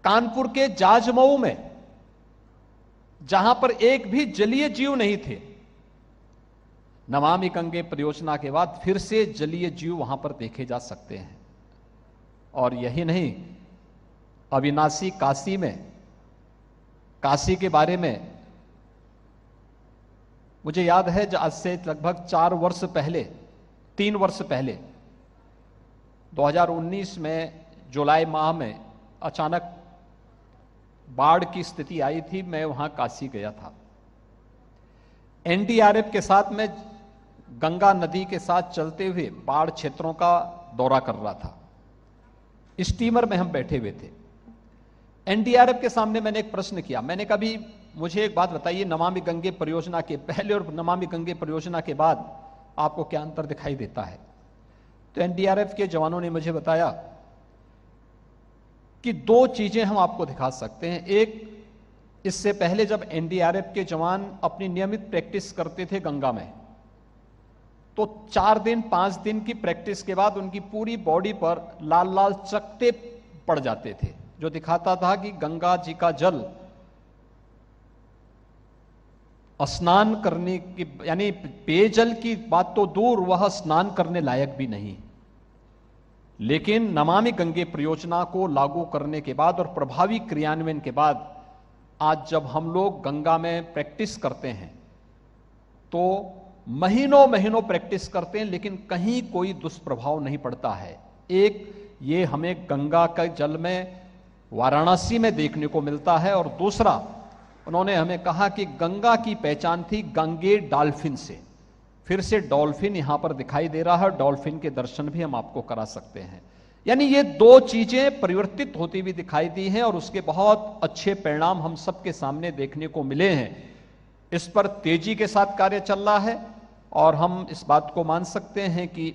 कानपुर के जाजमऊ में, जहां पर एक भी जलीय जीव नहीं थे, नमामि गंगे परियोजना के बाद फिर से जलीय जीव वहां पर देखे जा सकते हैं। और यही नहीं, अविनाशी काशी में, काशी के बारे में मुझे याद है, आज से लगभग 4 वर्ष पहले, 3 वर्ष पहले 2019 में जुलाई माह में अचानक बाढ़ की स्थिति आई थी। मैं वहां काशी गया था। एनडीआरएफ के साथ मैं गंगा नदी के साथ चलते हुए बाढ़ क्षेत्रों का दौरा कर रहा था। स्टीमर में हम बैठे हुए थे। एनडीआरएफ के सामने मैंने एक प्रश्न किया। मैंने कभी, मुझे एक बात बताइए, नमामि गंगे परियोजना के पहले और नमामि गंगे परियोजना के बाद आपको क्या अंतर दिखाई देता है? तो एनडीआरएफ के जवानों ने मुझे बताया कि 2 चीजें हम आपको दिखा सकते हैं। एक, इससे पहले जब एनडीआरएफ के जवान अपनी नियमित प्रैक्टिस करते थे गंगा में, तो 4 दिन 5 दिन की प्रैक्टिस के बाद उनकी पूरी बॉडी पर लाल लाल चकत्ते पड़ जाते थे, जो दिखाता था कि गंगा जी का जल स्नान करने की, यानी पेयजल की बात तो दूर, वह स्नान करने लायक भी नहीं। लेकिन नमामि गंगे परियोजना को लागू करने के बाद और प्रभावी क्रियान्वयन के बाद आज जब हम लोग गंगा में प्रैक्टिस करते हैं, तो महीनों महीनों प्रैक्टिस करते हैं, लेकिन कहीं कोई दुष्प्रभाव नहीं पड़ता है। एक, ये हमें गंगा का जल में वाराणसी में देखने को मिलता है, और दूसरा, उन्होंने हमें कहा कि गंगा की पहचान थी गंगे डॉल्फिन से। फिर से डॉल्फिन यहां पर दिखाई दे रहा है, डॉल्फिन के दर्शन भी हम आपको करा सकते हैं। यानी ये 2 चीजें परिवर्तित होती हुई दिखाई दी हैं, और उसके बहुत अच्छे परिणाम हम सबके सामने देखने को मिले हैं। इस पर तेजी के साथ कार्य चल रहा है, और हम इस बात को मान सकते हैं कि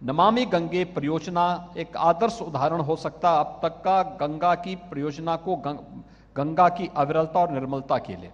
नमामि गंगे परियोजना एक आदर्श उदाहरण हो सकता अब तक का गंगा की परियोजना को, गंगा की अविरलता और निर्मलता के लिए।